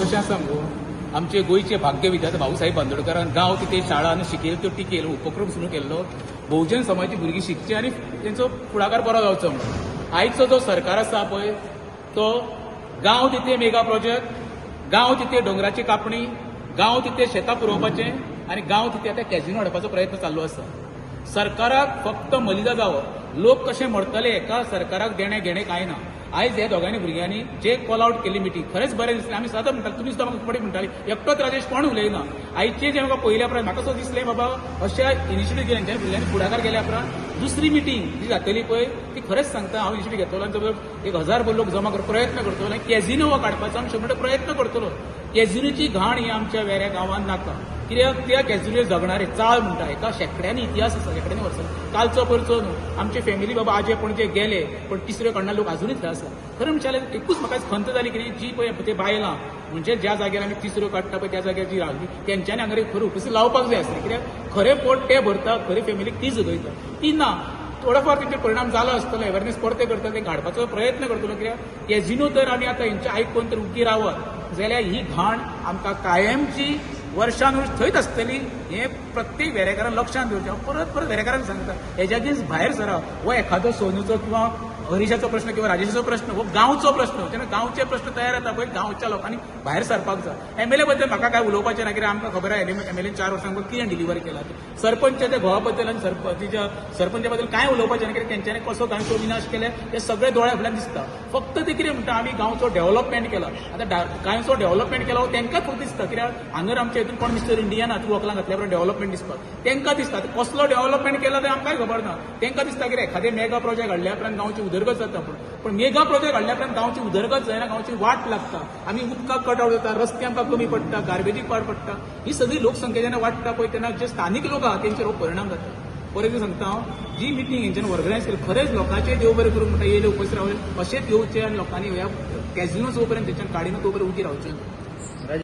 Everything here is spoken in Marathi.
कशें आसा मुगो आमचे गोयचे भाग्य विधाते भाऊसाहेब बांदोडकरान गांव तिथे शाळा आनी शिकेल त्यो टिकेल उपक्रम सुरू केल्लो बहुजन समाजाची भुरगीं शिकची आनी तेंचो फुडाकार बरो जावचो म्हणून आयचो जो सरकार आसा पळय तो गांव तिथे मेगा प्रोजेक्ट गांव तिथे डोंगराची कापणी गांव तिथे शेतां पुरोवपाचें आनी गांव तिथे आतां कॅझिनो हाडपाचो प्रयत्न चालू आसा सरकाराक फक्त मलिदा जावप लोक कशे मरतले एका सरकाराक देणे घेणे कांय ना आयज हे दोगांनी भुरग्यांनी जे कॉल आउट केली मिटींग खरेंच बरें दिसलें आमी सदां म्हणटाले तुमी सुद्दां म्हाका फुडें म्हणटाली एकटोच राजेश कोण उलयना आयचे जे म्हाका पयल्या उपरांत म्हाका असो दिसलें बाबा अशा इनिशिएटीव घेवन ज्या भुरग्यांनी फुडाकार केल्या उपरांत दुसरी मिटींग जी जातली पळय ती खरेंच सांगता हांव इनिशिएटीव घेतलो आनी जवळ 1000 लोक जमा करपाचो प्रयत्न करतलो आनी कॅझिनो हो काडपाचो आमी 100% प्रयत्न करतलो कॅझिनोची घाण ही आमच्या वेऱ्या गांवांत नाका कित्याक त्या कॅझिनो जगणारे चाळ म्हणटा एका शेकड्यांनी इतिहास आसा शेकड्यांनी वर्सां कालचो परचो न्हू आमचे फॅमिली बाबा आजे पणजे गेले पण तिसऱ्यो कडना लोक अजूनय थंय आसा खरें म्हणचे एकूच म्हाका खंत जाली की जी पळय ते बायलां म्हणजे ज्या जाग्यार आमी तिसऱ्यो काडटा पळय त्या जाग्यार जी रावली तेंच्यांनी हांगा खरें ऑफिसां लावपाक जाय आसलें कित्याक खरें पोट ते भरता खरी फॅमिलीक ती जगयता ती ना थोडोफार तेंचे परिणाम जालो आसतलो अवेरनेस परते करता ते काडपाचो प्रयत्न करतलो कित्याक कॅझिनो तर आमी आतां हेंचे आयकून तर उगी रावत जाल्यार ही घाण आमकां कायमची वर्षानुवर्ष थंयच आसतली हे प्रत्येक वेरेकारान लक्षांत घेवचें परत परत वेरेकारांक सांगता हेज्या अगेन्स्ट भायर सरा हो एखादो सोनूचो किंवा हरिशाचो प्रश्न किंवा राजेशाचो प्रश्न हो गांवचो प्रश्न जेन्ना गांवचे प्रश्न तयार जाता पळय गांवच्या लोकांनी भायर सरपाक जाय एमएलए बद्दल म्हाका काय उलोवपाचें ना कित्याक आमकां खबर आसा एमएलएन 4 वर्सां कितें डिलिव्हरी केला सरपंच त्या घोवा बद्दल आनी सरपंचा बद्दल काय उलोवपाचें ना कित्याक तेंच्यांनी कसो गांवचो विनाश केले हे सगळे दोळ्या फुड्यान दिसता फक्त ते कितें म्हणटा आमी गांवचो डेव्हलपमेंट केला आतां गांवचो डेव्हलपमेंट केला हो तेंकां फक्त दिसता कित्याक हांगर आमच्या हितून कोण मिस्टर इंडिया ना तूं वकलां घातल्या उपरांत डेव्हलपमेंट दिसपाक तेंकां दिसता कसलो डेव्हलपमेंट केला तें आमकांय खबर ना तेंकां दिसता कितें एखादें मेगा प्रोजेक्ट हाडल्या उपरांत गांवची उदरगत जाता पण मेगा प्रोजेक्ट हाडल्या उपरांत गांवची उदरगत जायना गांवची वाट लागता आमी उदकाक कटआउट जाता रस्ते आमकां कमी पडटा गार्बेजीक पाड पडटा ही सगळी लोकसंख्या जेन्ना वाडटा पळय तेन्ना जे स्थानीक लोक आहा तेंचेर हो परिणाम जाता परत सांगता हांव जी मिटींग हेंच्यानी ऑर्गनायज केली खरेंच लोकांचे देव बरें करूंक म्हणटा येयले उपस्थित रावले अशेंच येवचे आनी लोकांनी ह्या कॅझिनो जो पर्यंत तेंच्यान काडिना तो पर्यंत उगी रावचें